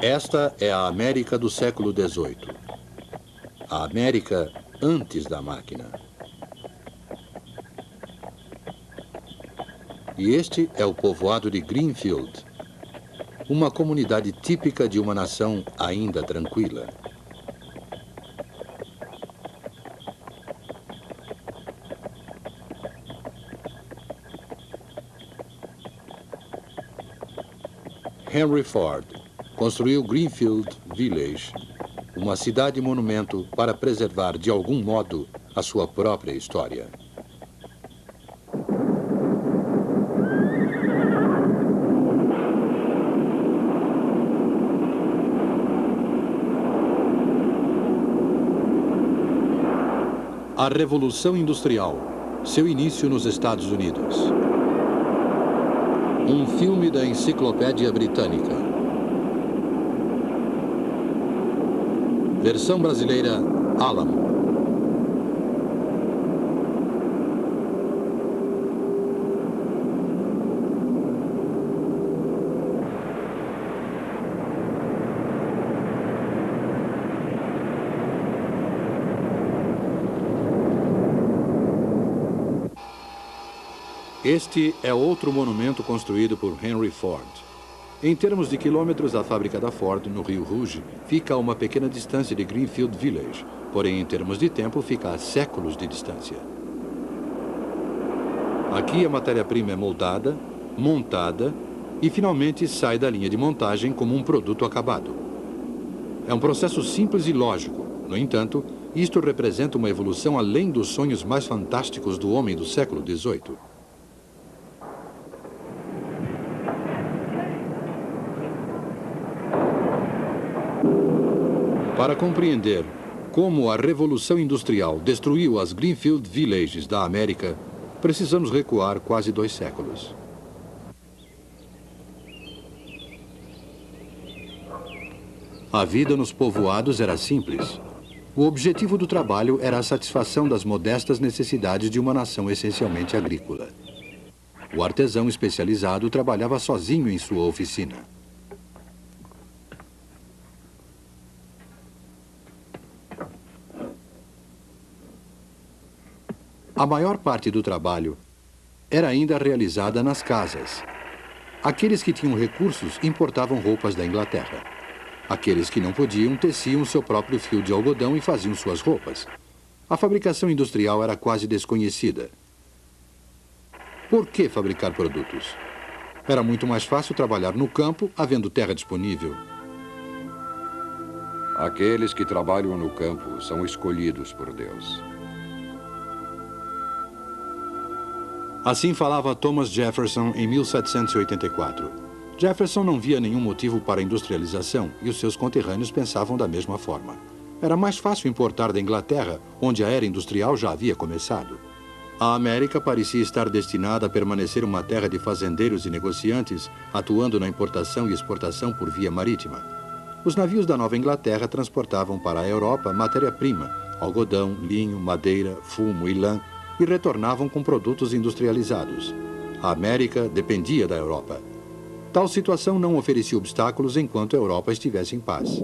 Esta é a América do século XVIII. A América antes da máquina. E este é o povoado de Greenfield, uma comunidade típica de uma nação ainda tranquila. Henry Ford construiu Greenfield Village, uma cidade-monumento para preservar de algum modo a sua própria história. A Revolução Industrial, seu início nos Estados Unidos. Um filme da Enciclopédia Britânica. Versão brasileira, Alamo. Este é outro monumento construído por Henry Ford. Em termos de quilômetros, a fábrica da Ford, no Rio Rouge, fica a uma pequena distância de Greenfield Village. Porém, em termos de tempo, fica a séculos de distância. Aqui a matéria-prima é moldada, montada e finalmente sai da linha de montagem como um produto acabado. É um processo simples e lógico. No entanto, isto representa uma evolução além dos sonhos mais fantásticos do homem do século XVIII. Para compreender como a Revolução Industrial destruiu as Greenfield Villages da América, precisamos recuar quase 2 séculos. A vida nos povoados era simples. O objetivo do trabalho era a satisfação das modestas necessidades de uma nação essencialmente agrícola. O artesão especializado trabalhava sozinho em sua oficina. A maior parte do trabalho era ainda realizada nas casas. Aqueles que tinham recursos importavam roupas da Inglaterra. Aqueles que não podiam teciam seu próprio fio de algodão e faziam suas roupas. A fabricação industrial era quase desconhecida. Por que fabricar produtos? Era muito mais fácil trabalhar no campo, havendo terra disponível. Aqueles que trabalham no campo são escolhidos por Deus. Assim falava Thomas Jefferson em 1784. Jefferson não via nenhum motivo para a industrialização e os seus conterrâneos pensavam da mesma forma. Era mais fácil importar da Inglaterra, onde a era industrial já havia começado. A América parecia estar destinada a permanecer uma terra de fazendeiros e negociantes, atuando na importação e exportação por via marítima. Os navios da Nova Inglaterra transportavam para a Europa matéria-prima, algodão, linho, madeira, fumo e lã, e retornavam com produtos industrializados. A América dependia da Europa. Tal situação não oferecia obstáculos enquanto a Europa estivesse em paz.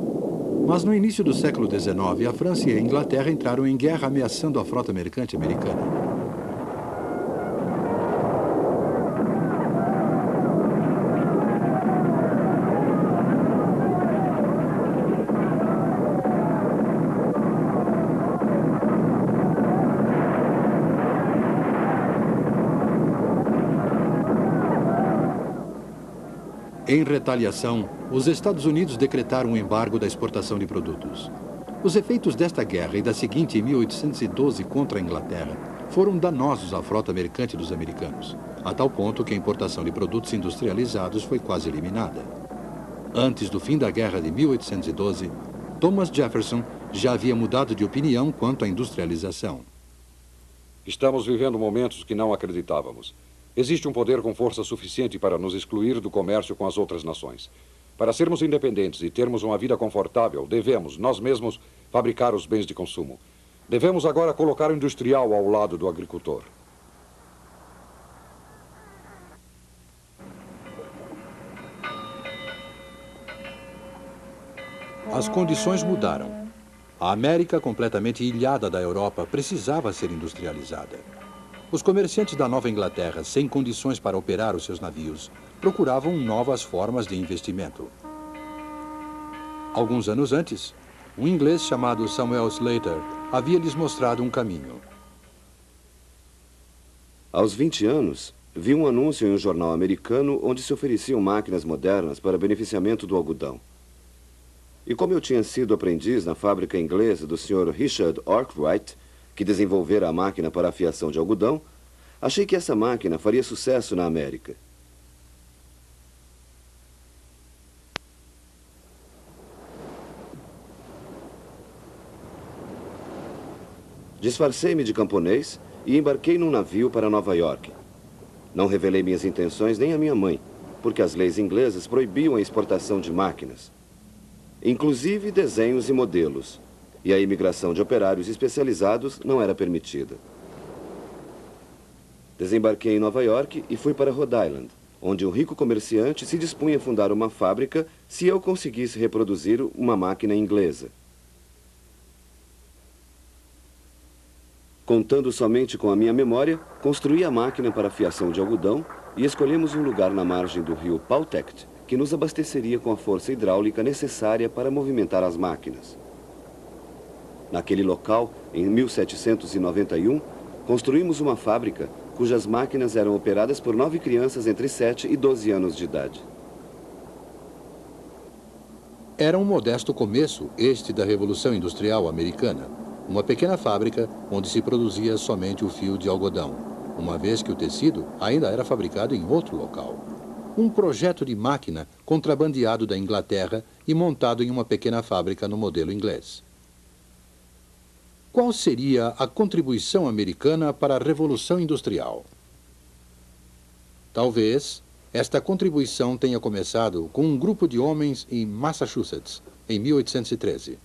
Mas no início do século XIX, a França e a Inglaterra entraram em guerra ameaçando a frota mercante americana. Em retaliação, os Estados Unidos decretaram um embargo da exportação de produtos. Os efeitos desta guerra e da seguinte em 1812 contra a Inglaterra foram danosos à frota mercante dos americanos, a tal ponto que a importação de produtos industrializados foi quase eliminada. Antes do fim da guerra de 1812, Thomas Jefferson já havia mudado de opinião quanto à industrialização. Estamos vivendo momentos que não acreditávamos. Existe um poder com força suficiente para nos excluir do comércio com as outras nações. Para sermos independentes e termos uma vida confortável, devemos, nós mesmos, fabricar os bens de consumo. Devemos agora colocar o industrial ao lado do agricultor. As condições mudaram. A América, completamente ilhada da Europa, precisava ser industrializada. Os comerciantes da Nova Inglaterra, sem condições para operar os seus navios, procuravam novas formas de investimento. Alguns anos antes, um inglês chamado Samuel Slater havia lhes mostrado um caminho. Aos 20 anos, vi um anúncio em um jornal americano onde se ofereciam máquinas modernas para beneficiamento do algodão. E como eu tinha sido aprendiz na fábrica inglesa do Sr. Richard Arkwright, que desenvolvera a máquina para a fiação de algodão, achei que essa máquina faria sucesso na América. Disfarcei-me de camponês e embarquei num navio para Nova York. Não revelei minhas intenções nem à minha mãe, porque as leis inglesas proibiam a exportação de máquinas, inclusive desenhos e modelos, e a imigração de operários especializados não era permitida. Desembarquei em Nova York e fui para Rhode Island, onde um rico comerciante se dispunha a fundar uma fábrica se eu conseguisse reproduzir uma máquina inglesa. Contando somente com a minha memória, construí a máquina para a fiação de algodão e escolhemos um lugar na margem do rio Pawtucket, que nos abasteceria com a força hidráulica necessária para movimentar as máquinas. Naquele local, em 1791, construímos uma fábrica cujas máquinas eram operadas por 9 crianças entre 7 e 12 anos de idade. Era um modesto começo, este da Revolução Industrial Americana. Uma pequena fábrica onde se produzia somente o fio de algodão, uma vez que o tecido ainda era fabricado em outro local. Um projeto de máquina contrabandeado da Inglaterra e montado em uma pequena fábrica no modelo inglês. Qual seria a contribuição americana para a Revolução Industrial? Talvez esta contribuição tenha começado com um grupo de homens em Massachusetts, em 1813.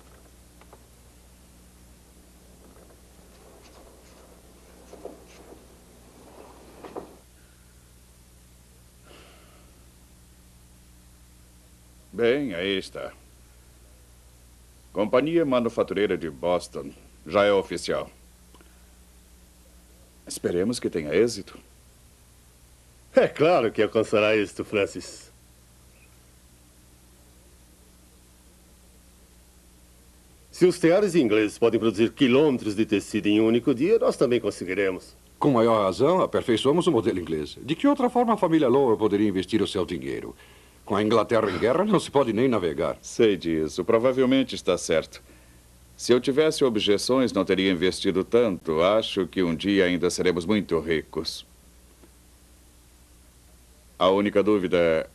Bem, aí está. Companhia Manufatureira de Boston. Já é oficial. Esperemos que tenha êxito. É claro que alcançará êxito, Francis. Se os teares ingleses podem produzir quilômetros de tecido em um único dia, nós também conseguiremos. Com maior razão, aperfeiçoamos o modelo inglês. De que outra forma a família Lowell poderia investir o seu dinheiro? Com a Inglaterra em guerra, não se pode nem navegar. Sei disso. Provavelmente está certo. Se eu tivesse objeções, não teria investido tanto. Acho que um dia ainda seremos muito ricos. A única dúvida é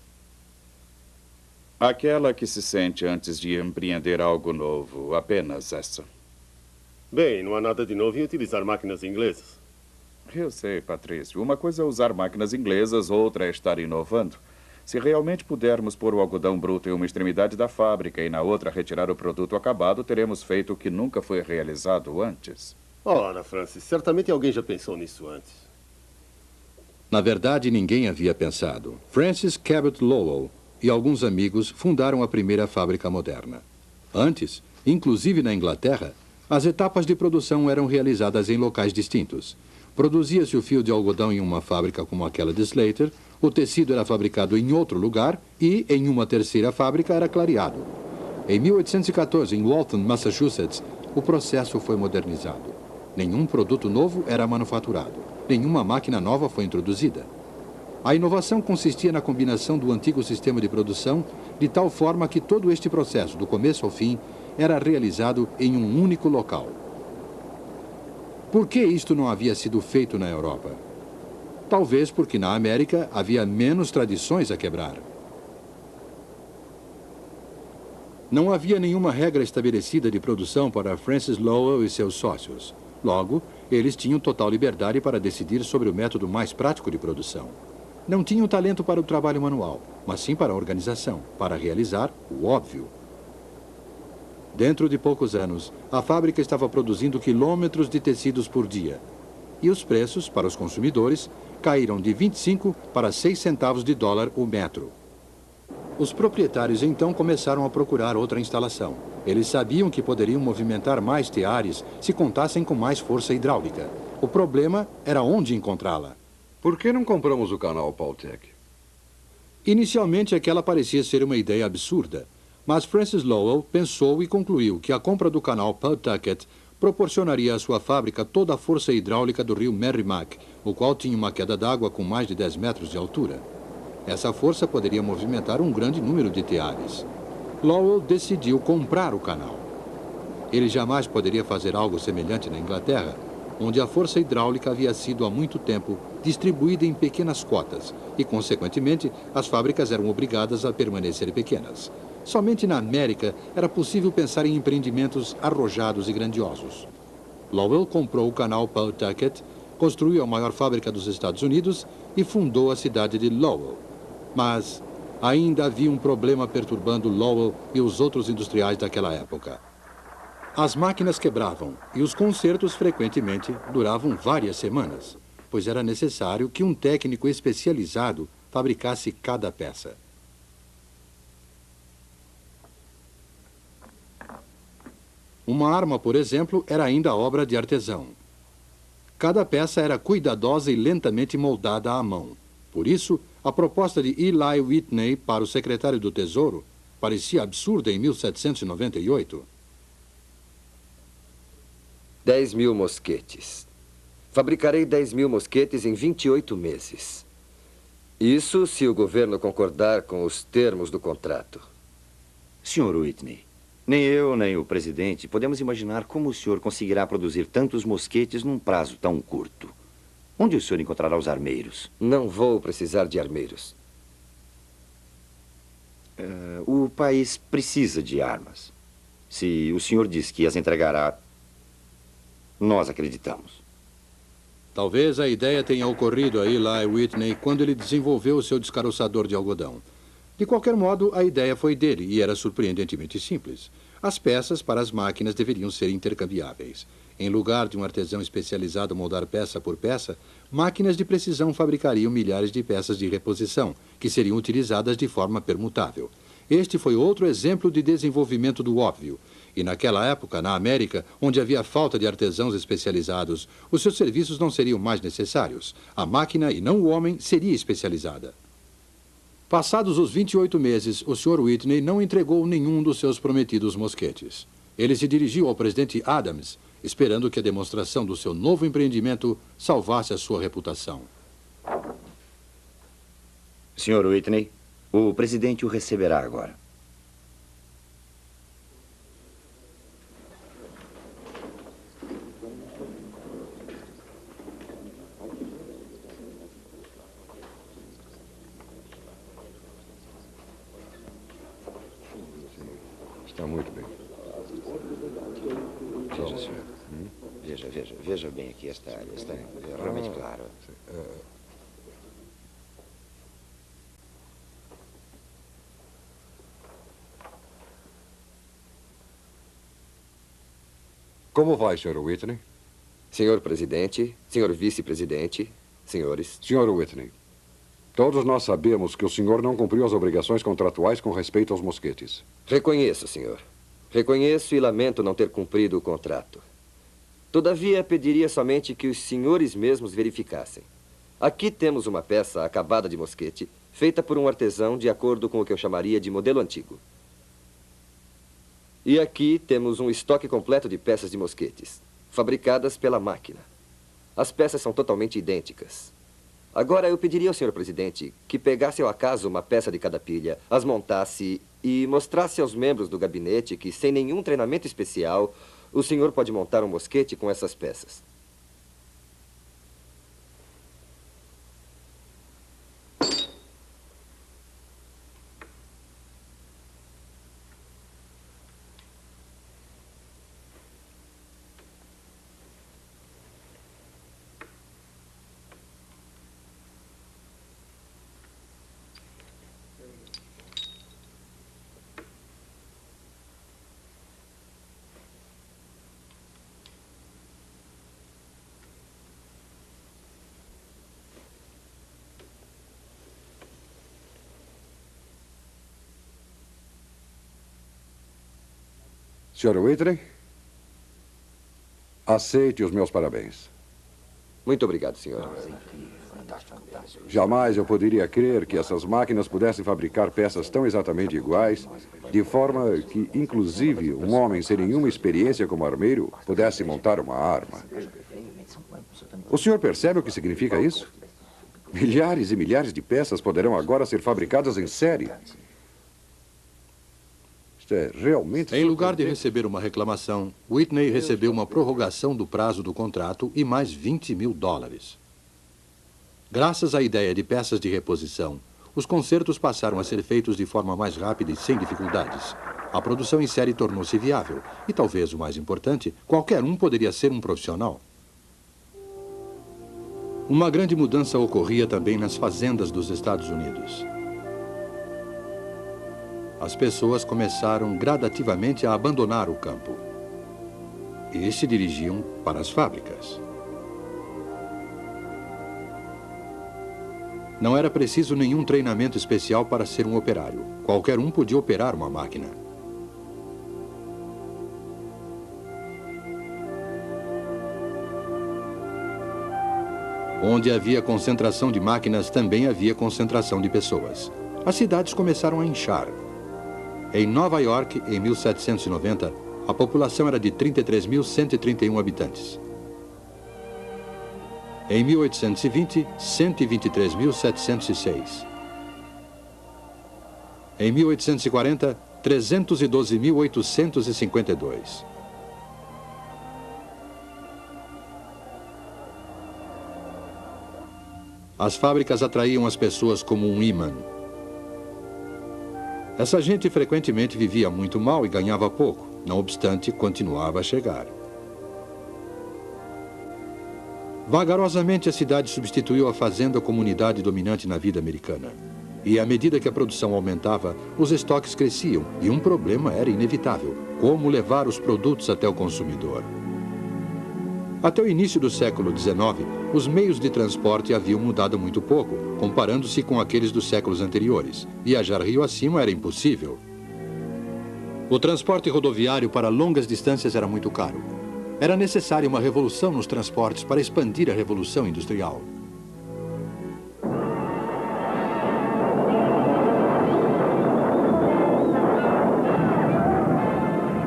aquela que se sente antes de empreender algo novo. Apenas essa. Bem, não há nada de novo em utilizar máquinas inglesas. Eu sei, Patrício. Uma coisa é usar máquinas inglesas, outra é estar inovando. Se realmente pudermos pôr o algodão bruto em uma extremidade da fábrica e na outra retirar o produto acabado, teremos feito o que nunca foi realizado antes. Ora, Francis, certamente alguém já pensou nisso antes. Na verdade, ninguém havia pensado. Francis Cabot Lowell e alguns amigos fundaram a primeira fábrica moderna. Antes, inclusive na Inglaterra, as etapas de produção eram realizadas em locais distintos. Produzia-se o fio de algodão em uma fábrica como aquela de Slater, o tecido era fabricado em outro lugar e, em uma terceira fábrica, era clareado. Em 1814, em Waltham, Massachusetts, o processo foi modernizado. Nenhum produto novo era manufaturado. Nenhuma máquina nova foi introduzida. A inovação consistia na combinação do antigo sistema de produção, de tal forma que todo este processo, do começo ao fim, era realizado em um único local. Por que isto não havia sido feito na Europa? Talvez porque na América havia menos tradições a quebrar. Não havia nenhuma regra estabelecida de produção para Francis Lowell e seus sócios. Logo, eles tinham total liberdade para decidir sobre o método mais prático de produção. Não tinham talento para o trabalho manual, mas sim para a organização, para realizar o óbvio. Dentro de poucos anos, a fábrica estava produzindo quilômetros de tecidos por dia. E os preços, para os consumidores, caíram de 25 para 6 centavos de dólar o metro. Os proprietários então começaram a procurar outra instalação. Eles sabiam que poderiam movimentar mais teares se contassem com mais força hidráulica. O problema era onde encontrá-la. Por que não compramos o canal Paultec? Inicialmente, aquela parecia ser uma ideia absurda, mas Francis Lowell pensou e concluiu que a compra do canal Pawtucket proporcionaria à sua fábrica toda a força hidráulica do rio Merrimack, o qual tinha uma queda d'água com mais de 10 metros de altura. Essa força poderia movimentar um grande número de teares. Lowell decidiu comprar o canal. Ele jamais poderia fazer algo semelhante na Inglaterra, onde a força hidráulica havia sido há muito tempo distribuída em pequenas cotas e, consequentemente, as fábricas eram obrigadas a permanecer pequenas. Somente na América era possível pensar em empreendimentos arrojados e grandiosos. Lowell comprou o canal Pawtucket, construiu a maior fábrica dos Estados Unidos e fundou a cidade de Lowell. Mas ainda havia um problema perturbando Lowell e os outros industriais daquela época. As máquinas quebravam e os consertos frequentemente duravam várias semanas, pois era necessário que um técnico especializado fabricasse cada peça. Uma arma, por exemplo, era ainda obra de artesão. Cada peça era cuidadosa e lentamente moldada à mão. Por isso, a proposta de Eli Whitney para o secretário do Tesouro parecia absurda em 1798. 10.000 mosquetes. Fabricarei 10.000 mosquetes em 28 meses. Isso se o governo concordar com os termos do contrato. Sr. Whitney, nem eu nem o presidente podemos imaginar como o senhor conseguirá produzir tantos mosquetes num prazo tão curto. Onde o senhor encontrará os armeiros? Não vou precisar de armeiros. O país precisa de armas. Se o senhor diz que as entregará, nós acreditamos. Talvez a ideia tenha ocorrido a Eli Whitney quando ele desenvolveu o seu descaroçador de algodão. De qualquer modo, a ideia foi dele e era surpreendentemente simples. As peças para as máquinas deveriam ser intercambiáveis. Em lugar de um artesão especializado moldar peça por peça, máquinas de precisão fabricariam milhares de peças de reposição, que seriam utilizadas de forma permutável. Este foi outro exemplo de desenvolvimento do óbvio. E naquela época, na América, onde havia falta de artesãos especializados, os seus serviços não seriam mais necessários. A máquina, e não o homem, seria especializada. Passados os 28 meses, o Sr. Whitney não entregou nenhum dos seus prometidos mosquetes. Ele se dirigiu ao presidente Adams, esperando que a demonstração do seu novo empreendimento salvasse a sua reputação. Sr. Whitney, o presidente o receberá agora. Está muito bem. Veja, senhor. Veja bem aqui esta área. Está realmente claro. Como vai, Sr. Whitney? Senhor presidente, senhor vice-presidente, senhores. Sr. Whitney, todos nós sabemos que o senhor não cumpriu as obrigações contratuais com respeito aos mosquetes. Reconheço, senhor. Reconheço e lamento não ter cumprido o contrato. Todavia, pediria somente que os senhores mesmos verificassem. Aqui temos uma peça acabada de mosquete, feita por um artesão de acordo com o que eu chamaria de modelo antigo. E aqui temos um estoque completo de peças de mosquetes, fabricadas pela máquina. As peças são totalmente idênticas. Agora, eu pediria ao senhor presidente que pegasse ao acaso uma peça de cada pilha, as montasse e mostrasse aos membros do gabinete que, sem nenhum treinamento especial, o senhor pode montar um mosquete com essas peças. Sr. Whitney, aceite os meus parabéns. Muito obrigado, senhor. Jamais eu poderia crer que essas máquinas pudessem fabricar peças tão exatamente iguais, de forma que, inclusive, um homem sem nenhuma experiência como armeiro pudesse montar uma arma. O senhor percebe o que significa isso? Milhares e milhares de peças poderão agora ser fabricadas em série. Isto é realmente... Em lugar de receber uma reclamação, Whitney recebeu uma prorrogação do prazo do contrato e mais $20 mil. Graças à ideia de peças de reposição, os concertos passaram a ser feitos de forma mais rápida e sem dificuldades. A produção em série tornou-se viável e, talvez o mais importante, qualquer um poderia ser um profissional. Uma grande mudança ocorria também nas fazendas dos Estados Unidos. As pessoas começaram gradativamente a abandonar o campo e se dirigiam para as fábricas. Não era preciso nenhum treinamento especial para ser um operário. Qualquer um podia operar uma máquina. Onde havia concentração de máquinas, também havia concentração de pessoas. As cidades começaram a inchar. Em Nova York, em 1790, a população era de 33.131 habitantes. Em 1820, 123.706. Em 1840, 312.852. As fábricas atraíam as pessoas como um ímã. Essa gente frequentemente vivia muito mal e ganhava pouco. Não obstante, continuava a chegar. Vagarosamente, a cidade substituiu a fazenda como unidade dominante na vida americana. E à medida que a produção aumentava, os estoques cresciam e um problema era inevitável: como levar os produtos até o consumidor. Até o início do século XIX, os meios de transporte haviam mudado muito pouco, comparando-se com aqueles dos séculos anteriores. Viajar rio acima era impossível. O transporte rodoviário para longas distâncias era muito caro. Era necessária uma revolução nos transportes para expandir a revolução industrial.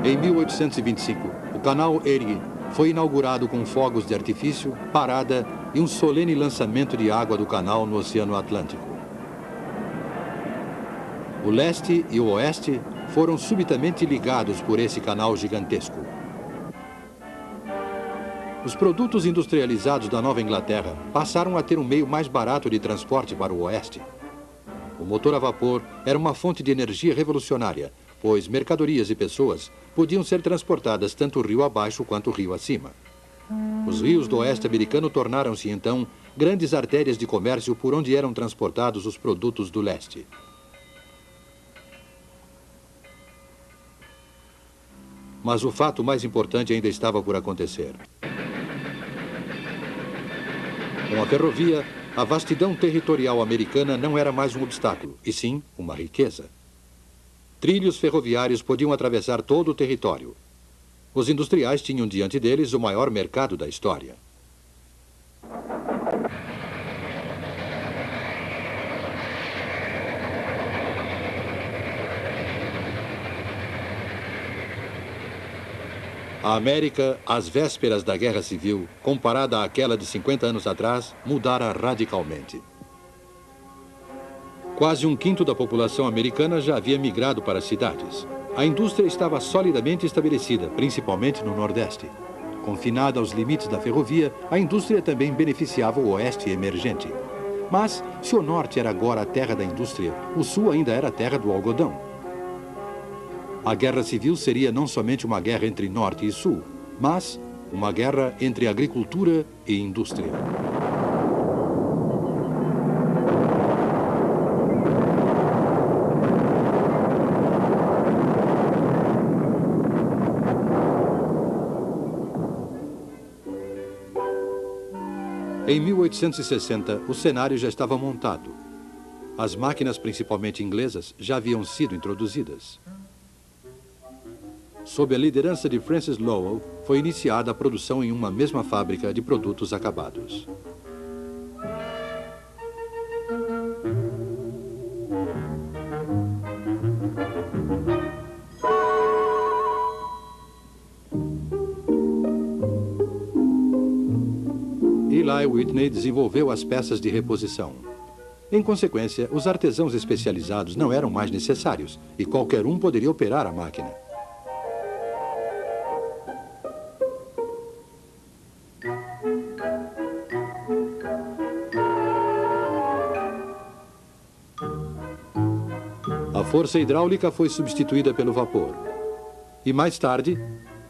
Em 1825, o canal Erie foi inaugurado com fogos de artifício, parada e um solene lançamento de água do canal no Oceano Atlântico. O leste e o oeste foram subitamente ligados por esse canal gigantesco. Os produtos industrializados da Nova Inglaterra passaram a ter um meio mais barato de transporte para o oeste. O motor a vapor era uma fonte de energia revolucionária, pois mercadorias e pessoas podiam ser transportadas tanto rio abaixo quanto rio acima. Os rios do oeste americano tornaram-se, então, grandes artérias de comércio por onde eram transportados os produtos do leste. Mas o fato mais importante ainda estava por acontecer. Com a ferrovia, a vastidão territorial americana não era mais um obstáculo, e sim uma riqueza. Trilhos ferroviários podiam atravessar todo o território. Os industriais tinham diante deles o maior mercado da história. A América, às vésperas da Guerra Civil, comparada àquela de 50 anos atrás, mudara radicalmente. Quase um quinto da população americana já havia migrado para as cidades. A indústria estava solidamente estabelecida, principalmente no Nordeste. Confinada aos limites da ferrovia, a indústria também beneficiava o Oeste emergente. Mas, se o Norte era agora a terra da indústria, o Sul ainda era a terra do algodão. A Guerra Civil seria não somente uma guerra entre Norte e Sul, mas uma guerra entre agricultura e indústria. Em 1860, o cenário já estava montado. As máquinas, principalmente inglesas, já haviam sido introduzidas. sob a liderança de Francis Lowell, foi iniciada a produção em uma mesma fábrica de produtos acabados. Eli Whitney desenvolveu as peças de reposição. Em consequência, os artesãos especializados não eram mais necessários e qualquer um poderia operar a máquina. A força hidráulica foi substituída pelo vapor. E mais tarde,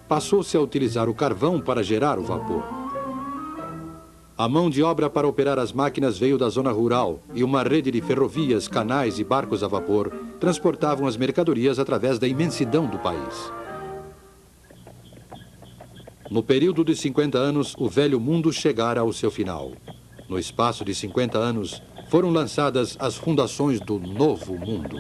passou-se a utilizar o carvão para gerar o vapor. A mão de obra para operar as máquinas veio da zona rural e uma rede de ferrovias, canais e barcos a vapor transportavam as mercadorias através da imensidão do país. No período de 50 anos, o velho mundo chegara ao seu final. No espaço de 50 anos, foram lançadas as fundações do novo mundo.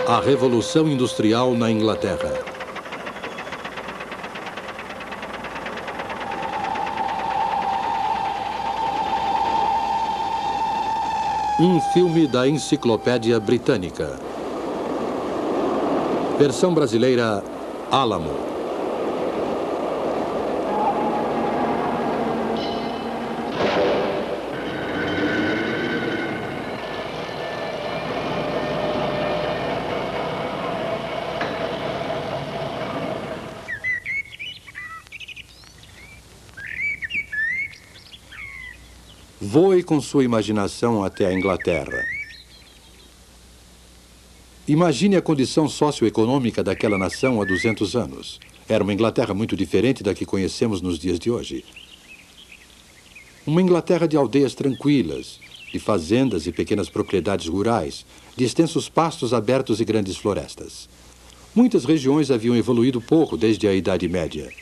A Revolução Industrial na Inglaterra. Um filme da Enciclopédia Britânica. Versão brasileira, Álamo. Voe com sua imaginação até a Inglaterra. Imagine a condição socioeconômica daquela nação há 200 anos. Era uma Inglaterra muito diferente da que conhecemos nos dias de hoje. Uma Inglaterra de aldeias tranquilas, de fazendas e pequenas propriedades rurais, de extensos pastos abertos e grandes florestas. Muitas regiões haviam evoluído pouco desde a Idade Média.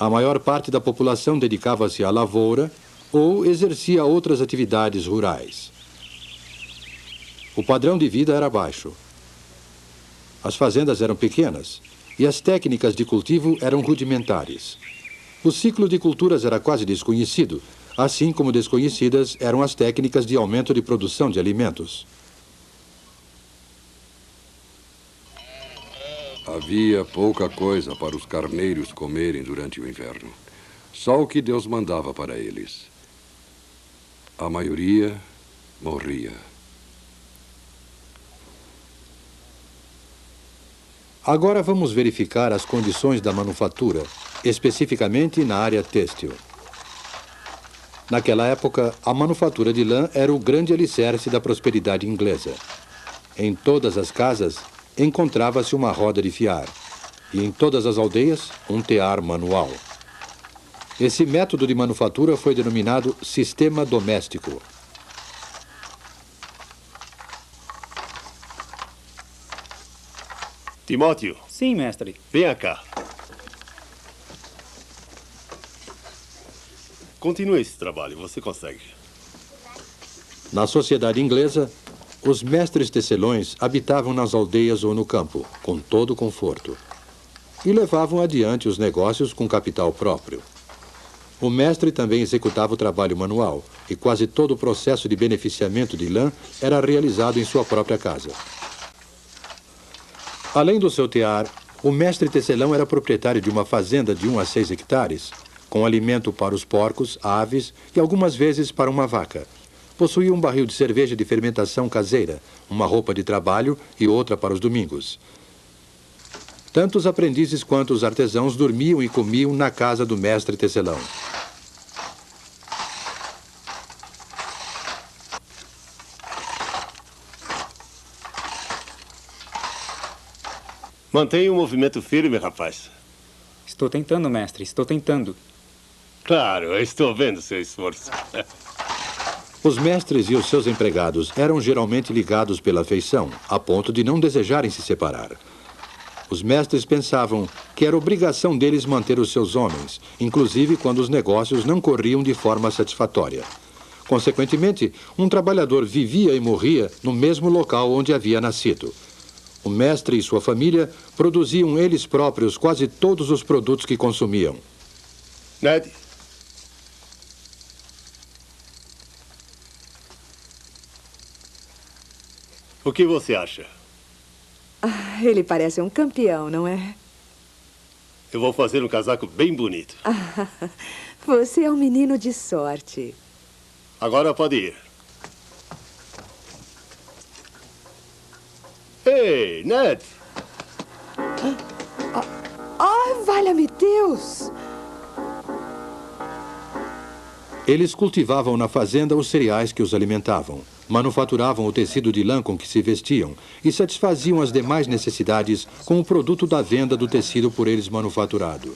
A maior parte da população dedicava-se à lavoura ou exercia outras atividades rurais. O padrão de vida era baixo. As fazendas eram pequenas e as técnicas de cultivo eram rudimentares. O ciclo de culturas era quase desconhecido, assim como desconhecidas eram as técnicas de aumento de produção de alimentos. Havia pouca coisa para os carneiros comerem durante o inverno. Só o que Deus mandava para eles. A maioria morria. Agora vamos verificar as condições da manufatura, especificamente na área têxtil. Naquela época, a manufatura de lã era o grande alicerce da prosperidade inglesa. Em todas as casas, encontrava-se uma roda de fiar, e em todas as aldeias, um tear manual. Esse método de manufatura foi denominado sistema doméstico. Timóteo. Sim, mestre. Venha cá. Continue esse trabalho, você consegue. Na sociedade inglesa, os mestres tecelões habitavam nas aldeias ou no campo, com todo conforto, e levavam adiante os negócios com capital próprio. O mestre também executava o trabalho manual, e quase todo o processo de beneficiamento de lã era realizado em sua própria casa. Além do seu tear, o mestre tecelão era proprietário de uma fazenda de 1 a 6 hectares, com alimento para os porcos, aves e algumas vezes para uma vaca. Possuía um barril de cerveja de fermentação caseira, uma roupa de trabalho e outra para os domingos. Tanto os aprendizes quanto os artesãos dormiam e comiam na casa do mestre tecelão. Mantenha o movimento firme, rapaz. Estou tentando, mestre. Estou tentando. Claro, eu estou vendo seu esforço. Os mestres e os seus empregados eram geralmente ligados pela afeição, a ponto de não desejarem se separar. Os mestres pensavam que era obrigação deles manter os seus homens, inclusive quando os negócios não corriam de forma satisfatória. Consequentemente, um trabalhador vivia e morria no mesmo local onde havia nascido. O mestre e sua família produziam eles próprios quase todos os produtos que consumiam. Ned? O que você acha? Ele parece um campeão, não é? Eu vou fazer um casaco bem bonito. Você é um menino de sorte. Agora pode ir. Ei, Ned! Valha-me Deus! Eles cultivavam na fazenda os cereais que os alimentavam, manufaturavam o tecido de lã com que se vestiam e satisfaziam as demais necessidades com o produto da venda do tecido por eles manufaturado.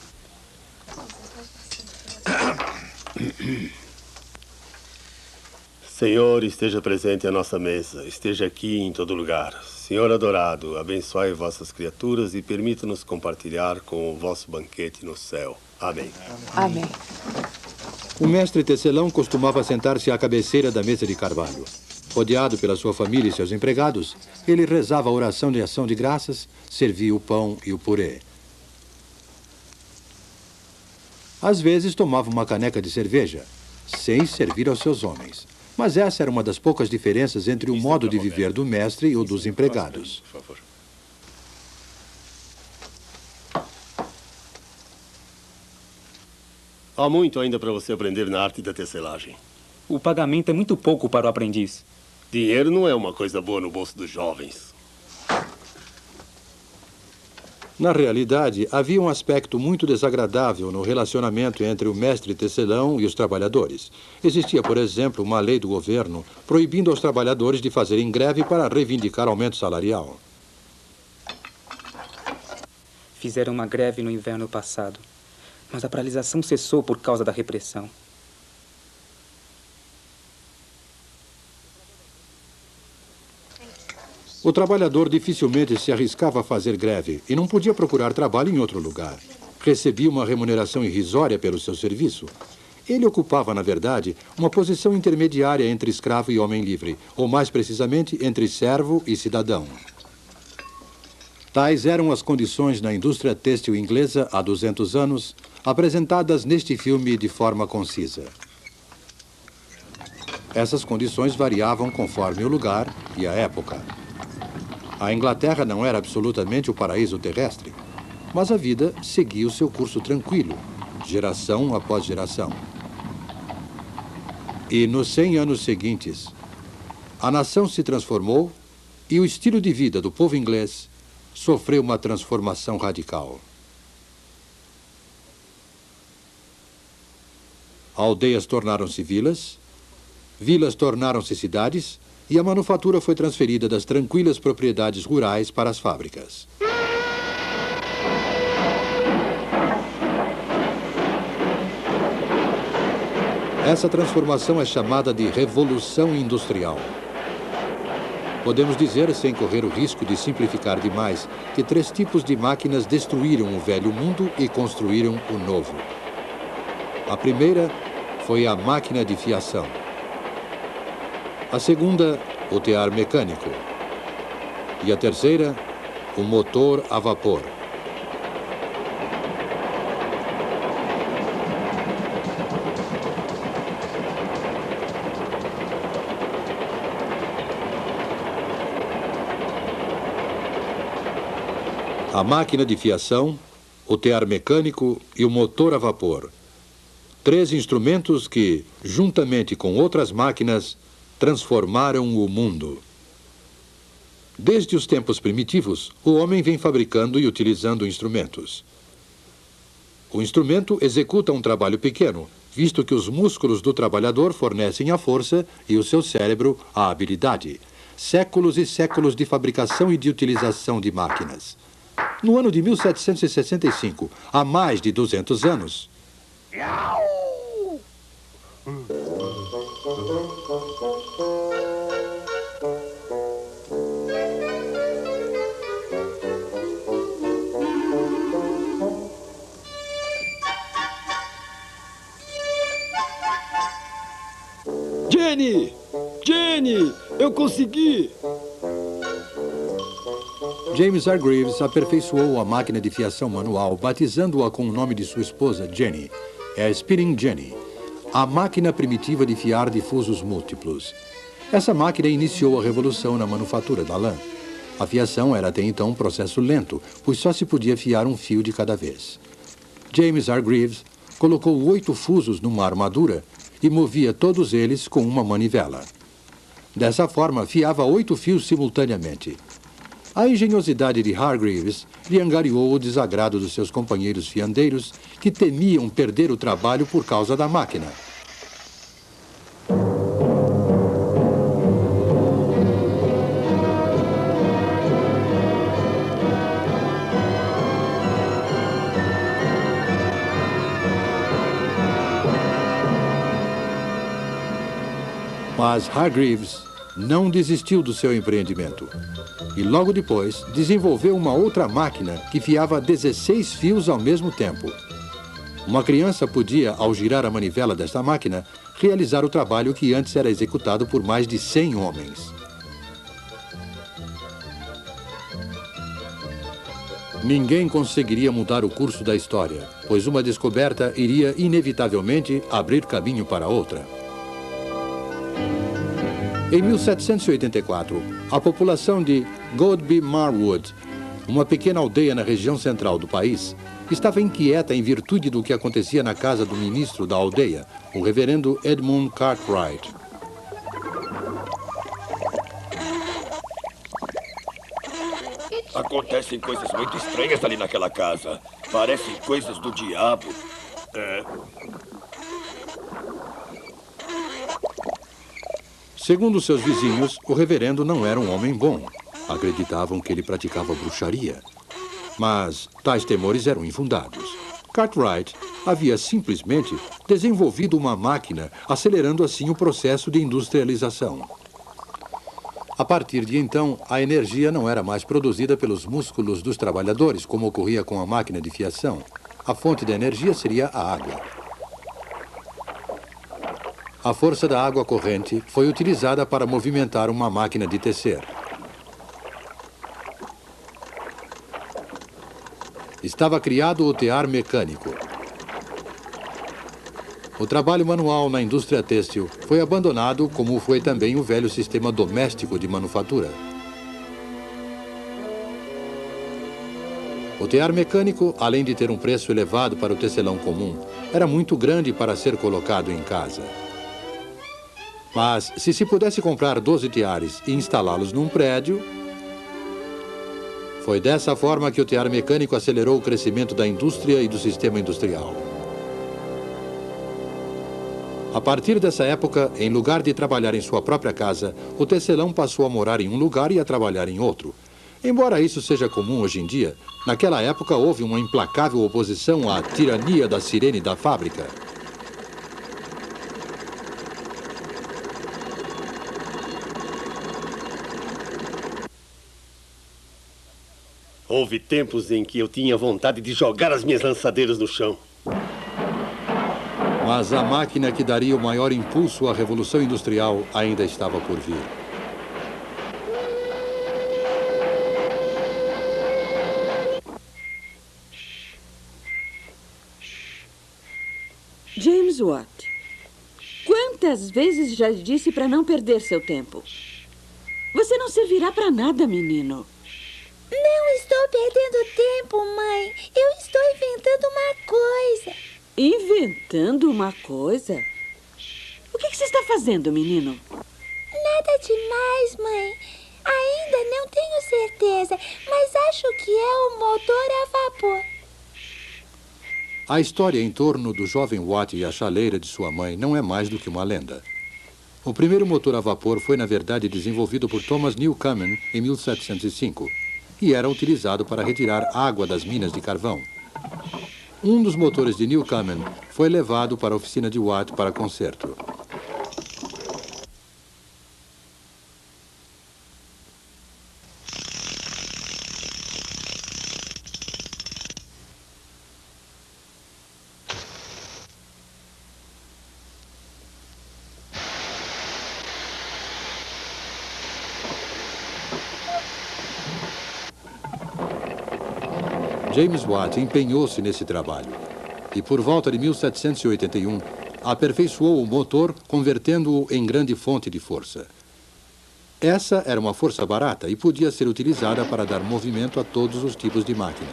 Senhor, esteja presente à nossa mesa, esteja aqui em todo lugar. Senhor adorado, abençoe vossas criaturas e permita-nos compartilhar com o vosso banquete no céu. Amém. Amém. O mestre tecelão costumava sentar-se à cabeceira da mesa de carvalho. Rodeado pela sua família e seus empregados, ele rezava a oração de ação de graças, servia o pão e o purê. Às vezes tomava uma caneca de cerveja, sem servir aos seus homens. Mas essa era uma das poucas diferenças entre o modo de viver do mestre e o dos empregados. Por favor. Há muito ainda para você aprender na arte da tecelagem. O pagamento é muito pouco para o aprendiz. Dinheiro não é uma coisa boa no bolso dos jovens. Na realidade, havia um aspecto muito desagradável no relacionamento entre o mestre tecelão e os trabalhadores. Existia, por exemplo, uma lei do governo proibindo aos trabalhadores de fazerem greve para reivindicar aumento salarial. Fizeram uma greve no inverno passado, mas a paralisação cessou por causa da repressão. O trabalhador dificilmente se arriscava a fazer greve e não podia procurar trabalho em outro lugar. Recebia uma remuneração irrisória pelo seu serviço. Ele ocupava, na verdade, uma posição intermediária entre escravo e homem livre, ou mais precisamente, entre servo e cidadão. Tais eram as condições na indústria têxtil inglesa há 200 anos, apresentadas neste filme de forma concisa. Essas condições variavam conforme o lugar e a época. A Inglaterra não era absolutamente o paraíso terrestre, mas a vida seguia o seu curso tranquilo, geração após geração. E nos 100 anos seguintes, a nação se transformou e o estilo de vida do povo inglês sofreu uma transformação radical. Aldeias tornaram-se vilas, vilas tornaram-se cidades, e a manufatura foi transferida das tranquilas propriedades rurais para as fábricas. Essa transformação é chamada de Revolução Industrial. Podemos dizer, sem correr o risco de simplificar demais, que 3 tipos de máquinas destruíram o velho mundo e construíram o novo. A primeira foi a máquina de fiação. A segunda, o tear mecânico. E a terceira, o motor a vapor. A máquina de fiação, o tear mecânico e o motor a vapor. 3 instrumentos que, juntamente com outras máquinas, transformaram o mundo. Desde os tempos primitivos, o homem vem fabricando e utilizando instrumentos. O instrumento executa um trabalho pequeno, visto que os músculos do trabalhador fornecem a força e o seu cérebro a habilidade. Séculos e séculos de fabricação e de utilização de máquinas. No ano de 1765, há mais de 200 anos... Jenny! Jenny! Eu consegui! James Hargreaves aperfeiçoou a máquina de fiação manual, batizando-a com o nome de sua esposa, Jenny. É a Spinning Jenny, a máquina primitiva de fiar difusos múltiplos. Essa máquina iniciou a revolução na manufatura da lã. A fiação era até então um processo lento, pois só se podia fiar um fio de cada vez. James Hargreaves colocou 8 fusos numa armadura e movia todos eles com uma manivela. Dessa forma, fiava 8 fios simultaneamente. A engenhosidade de Hargreaves lhe angariou o desagrado dos seus companheiros fiandeiros, que temiam perder o trabalho por causa da máquina. Mas Hargreaves não desistiu do seu empreendimento. E logo depois desenvolveu uma outra máquina que fiava 16 fios ao mesmo tempo. Uma criança podia, ao girar a manivela desta máquina, realizar o trabalho que antes era executado por mais de 100 homens. Ninguém conseguiria mudar o curso da história, pois uma descoberta iria inevitavelmente abrir caminho para outra. Em 1784, a população de Godby Marwood, uma pequena aldeia na região central do país, estava inquieta em virtude do que acontecia na casa do ministro da aldeia, o reverendo Edmund Cartwright. Acontecem coisas muito estranhas ali naquela casa. Parecem coisas do diabo. Segundo seus vizinhos, o reverendo não era um homem bom. Acreditavam que ele praticava bruxaria. Mas tais temores eram infundados. Cartwright havia simplesmente desenvolvido uma máquina, acelerando assim o processo de industrialização. A partir de então, a energia não era mais produzida pelos músculos dos trabalhadores, como ocorria com a máquina de fiação. A fonte da energia seria a água. A força da água corrente foi utilizada para movimentar uma máquina de tecer. Estava criado o tear mecânico. O trabalho manual na indústria têxtil foi abandonado, como foi também o velho sistema doméstico de manufatura. O tear mecânico, além de ter um preço elevado para o tecelão comum, era muito grande para ser colocado em casa. Mas, se pudesse comprar 12 teares e instalá-los num prédio... Foi dessa forma que o tear mecânico acelerou o crescimento da indústria e do sistema industrial. A partir dessa época, em lugar de trabalhar em sua própria casa, o tecelão passou a morar em um lugar e a trabalhar em outro. Embora isso seja comum hoje em dia, naquela época houve uma implacável oposição à tirania da sirene da fábrica. Houve tempos em que eu tinha vontade de jogar as minhas lançadeiras no chão. Mas a máquina que daria o maior impulso à Revolução Industrial ainda estava por vir. James Watt, quantas vezes já disse para não perder seu tempo? Você não servirá para nada, menino. Não estou perdendo tempo, mãe. Eu estou inventando uma coisa. Inventando uma coisa? O que você está fazendo, menino? Nada demais, mãe. Ainda não tenho certeza, mas acho que é o motor a vapor. A história em torno do jovem Watt e a chaleira de sua mãe não é mais do que uma lenda. O primeiro motor a vapor foi, na verdade, desenvolvido por Thomas Newcomen em 1705 e era utilizado para retirar água das minas de carvão. Um dos motores de Newcomen foi levado para a oficina de Watt para conserto. James Watt empenhou-se nesse trabalho e, por volta de 1781, aperfeiçoou o motor, convertendo-o em grande fonte de força. Essa era uma força barata e podia ser utilizada para dar movimento a todos os tipos de máquina.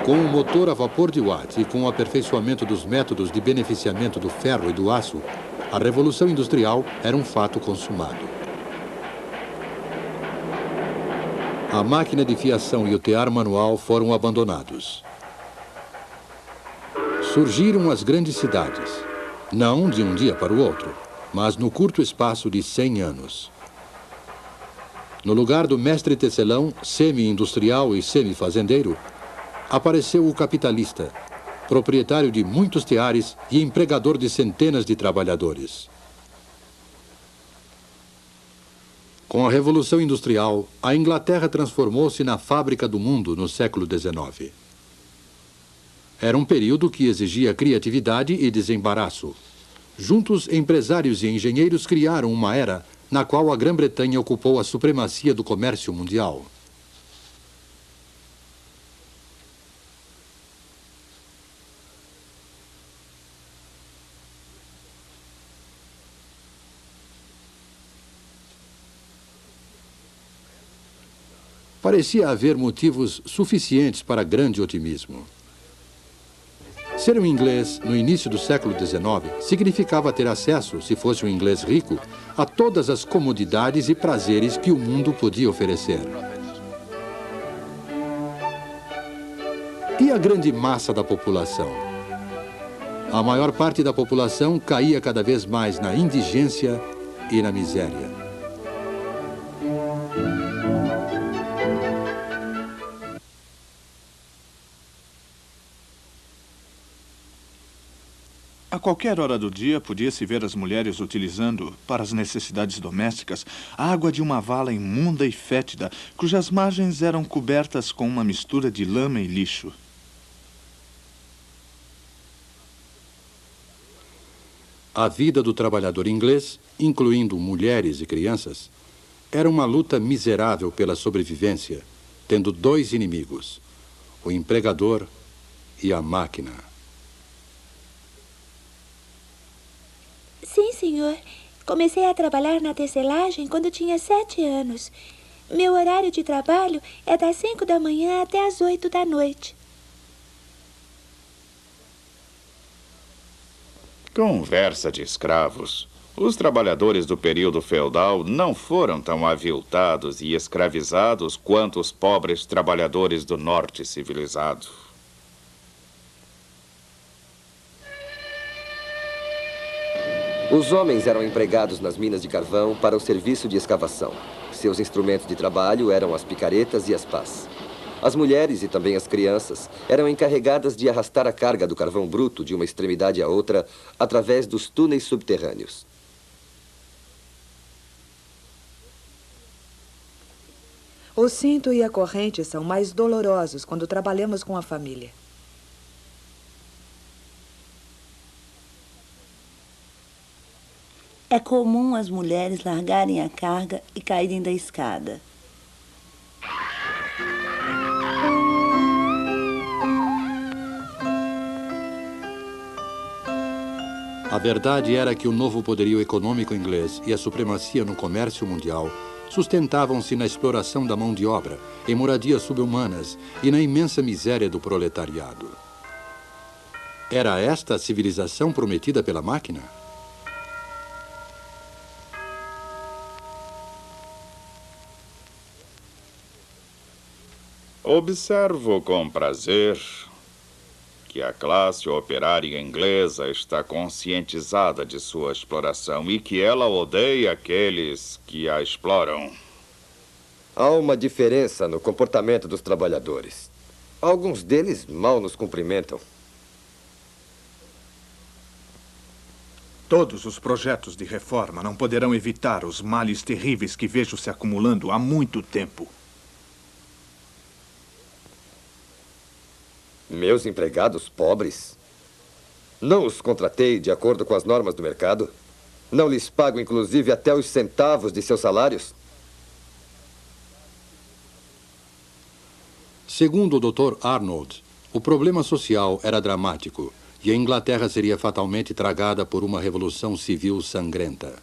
Com o motor a vapor de Watt e com o aperfeiçoamento dos métodos de beneficiamento do ferro e do aço, a Revolução Industrial era um fato consumado. A máquina de fiação e o tear manual foram abandonados. Surgiram as grandes cidades, não de um dia para o outro, mas no curto espaço de 100 anos. No lugar do mestre tecelão, semi-industrial e semi-fazendeiro, apareceu o capitalista, proprietário de muitos teares e empregador de centenas de trabalhadores. Com a Revolução Industrial, a Inglaterra transformou-se na fábrica do mundo no século XIX. Era um período que exigia criatividade e desembaraço. Juntos, empresários e engenheiros criaram uma era na qual a Grã-Bretanha ocupou a supremacia do comércio mundial. Parecia haver motivos suficientes para grande otimismo. Ser um inglês no início do século XIX significava ter acesso, se fosse um inglês rico, a todas as comodidades e prazeres que o mundo podia oferecer. E a grande massa da população? A maior parte da população caía cada vez mais na indigência e na miséria. A qualquer hora do dia, podia-se ver as mulheres utilizando, para as necessidades domésticas, a água de uma vala imunda e fétida, cujas margens eram cobertas com uma mistura de lama e lixo. A vida do trabalhador inglês, incluindo mulheres e crianças, era uma luta miserável pela sobrevivência, tendo dois inimigos, o empregador e a máquina. Sim, senhor. Comecei a trabalhar na tecelagem quando tinha 7 anos. Meu horário de trabalho é das 5 da manhã até as 8 da noite. Conversa de escravos. Os trabalhadores do período feudal não foram tão aviltados e escravizados quanto os pobres trabalhadores do norte civilizado. Os homens eram empregados nas minas de carvão para o serviço de escavação. Seus instrumentos de trabalho eram as picaretas e as pás. As mulheres e também as crianças eram encarregadas de arrastar a carga do carvão bruto de uma extremidade à outra através dos túneis subterrâneos. O cinto e a corrente são mais dolorosos quando trabalhamos com a família. É comum as mulheres largarem a carga e caírem da escada. A verdade era que o novo poderio econômico inglês e a supremacia no comércio mundial sustentavam-se na exploração da mão de obra, em moradias subhumanas e na imensa miséria do proletariado. Era esta a civilização prometida pela máquina? Observo com prazer que a classe operária inglesa está conscientizada de sua exploração e que ela odeia aqueles que a exploram. Há uma diferença no comportamento dos trabalhadores. Alguns deles mal nos cumprimentam. Todos os projetos de reforma não poderão evitar os males terríveis que vejo se acumulando há muito tempo. Meus empregados pobres? Não os contratei de acordo com as normas do mercado? Não lhes pago, inclusive, até os centavos de seus salários? Segundo o Dr. Arnold, o problema social era dramático e a Inglaterra seria fatalmente tragada por uma revolução civil sangrenta.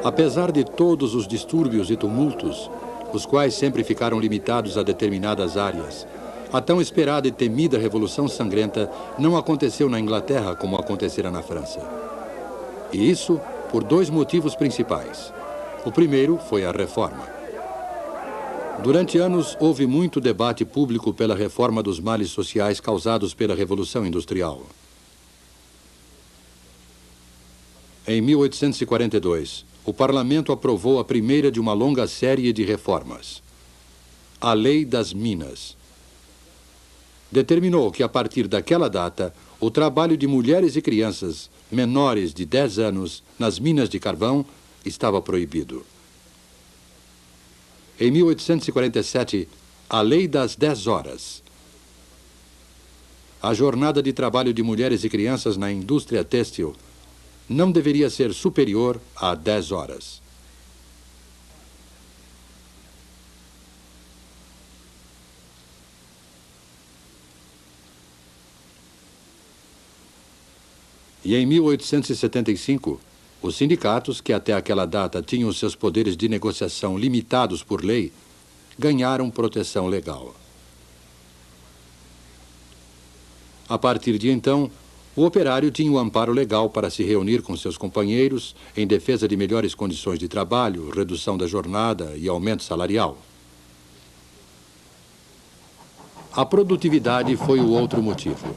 Apesar de todos os distúrbios e tumultos, os quais sempre ficaram limitados a determinadas áreas, a tão esperada e temida Revolução Sangrenta não aconteceu na Inglaterra como acontecera na França. E isso por dois motivos principais. O primeiro foi a reforma. Durante anos, houve muito debate público pela reforma dos males sociais causados pela Revolução Industrial. Em 1842, o Parlamento aprovou a primeira de uma longa série de reformas. A Lei das Minas. Determinou que, a partir daquela data, o trabalho de mulheres e crianças menores de 10 anos nas minas de carvão estava proibido. Em 1847, a Lei das 10 Horas. A jornada de trabalho de mulheres e crianças na indústria têxtil não deveria ser superior a 10 horas. E em 1875, os sindicatos, que até aquela data tinham seus poderes de negociação limitados por lei, ganharam proteção legal. A partir de então, o operário tinha o amparo legal para se reunir com seus companheiros em defesa de melhores condições de trabalho, redução da jornada e aumento salarial. A produtividade foi o outro motivo.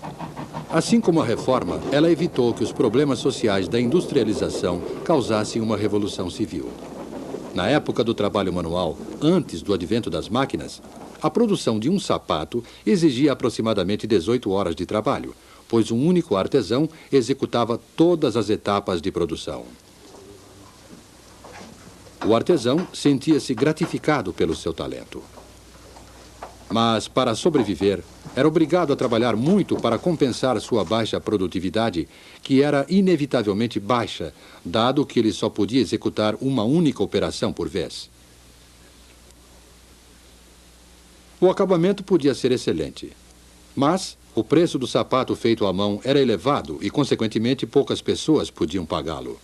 Assim como a reforma, ela evitou que os problemas sociais da industrialização causassem uma revolução civil. Na época do trabalho manual, antes do advento das máquinas, a produção de um sapato exigia aproximadamente 18 horas de trabalho, pois um único artesão executava todas as etapas de produção. O artesão sentia-se gratificado pelo seu talento. Mas, para sobreviver, era obrigado a trabalhar muito para compensar sua baixa produtividade, que era inevitavelmente baixa, dado que ele só podia executar uma única operação por vez. O acabamento podia ser excelente, mas o preço do sapato feito à mão era elevado e, consequentemente, poucas pessoas podiam pagá-lo.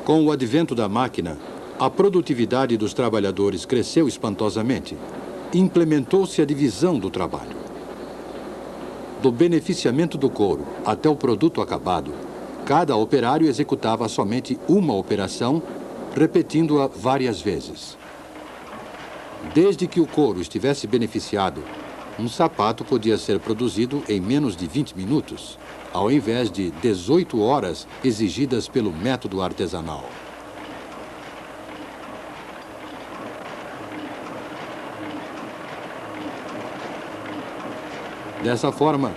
Com o advento da máquina, a produtividade dos trabalhadores cresceu espantosamente. Implementou-se a divisão do trabalho. Do beneficiamento do couro até o produto acabado, cada operário executava somente uma operação, repetindo-a várias vezes. Desde que o couro estivesse beneficiado, um sapato podia ser produzido em menos de 20 minutos, ao invés de 18 horas exigidas pelo método artesanal. Dessa forma,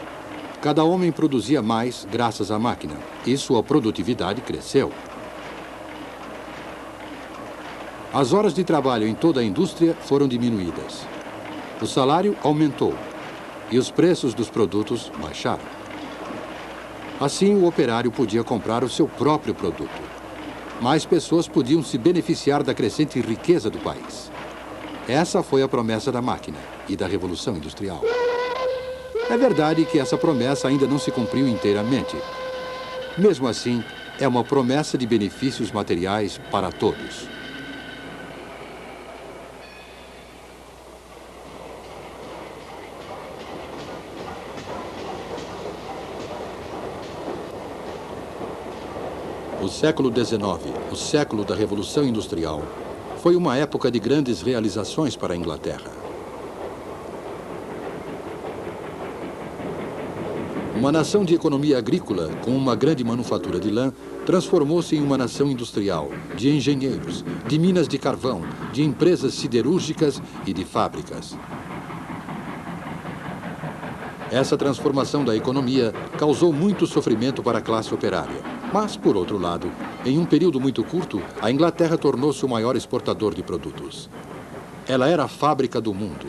cada homem produzia mais graças à máquina, e sua produtividade cresceu. As horas de trabalho em toda a indústria foram diminuídas. O salário aumentou e os preços dos produtos baixaram. Assim, o operário podia comprar o seu próprio produto. Mais pessoas podiam se beneficiar da crescente riqueza do país. Essa foi a promessa da máquina e da Revolução Industrial. É verdade que essa promessa ainda não se cumpriu inteiramente. Mesmo assim, é uma promessa de benefícios materiais para todos. O século XIX, o século da Revolução Industrial, foi uma época de grandes realizações para a Inglaterra. Uma nação de economia agrícola, com uma grande manufatura de lã, transformou-se em uma nação industrial, de engenheiros, de minas de carvão, de empresas siderúrgicas e de fábricas. Essa transformação da economia causou muito sofrimento para a classe operária. Mas, por outro lado, em um período muito curto, a Inglaterra tornou-se o maior exportador de produtos. Ela era a fábrica do mundo.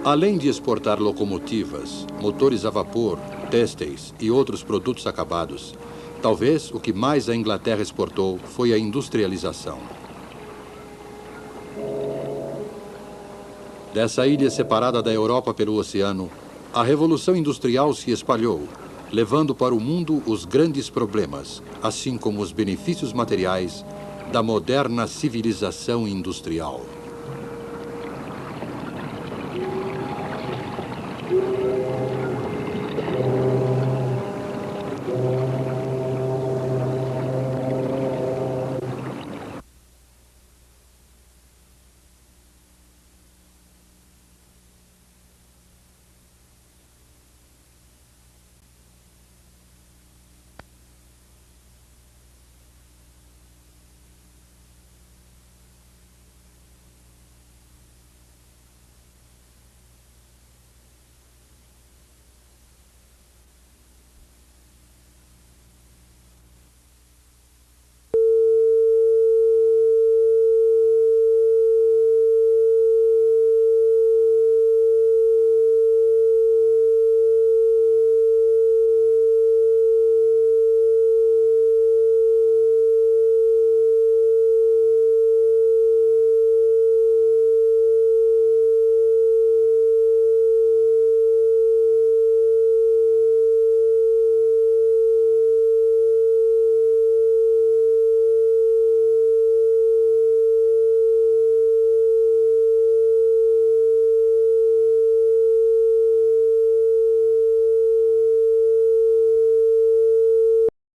Além de exportar locomotivas, motores a vapor, têxteis e outros produtos acabados, talvez o que mais a Inglaterra exportou foi a industrialização. Dessa ilha separada da Europa pelo oceano, a Revolução Industrial se espalhou, levando para o mundo os grandes problemas, assim como os benefícios materiais da moderna civilização industrial.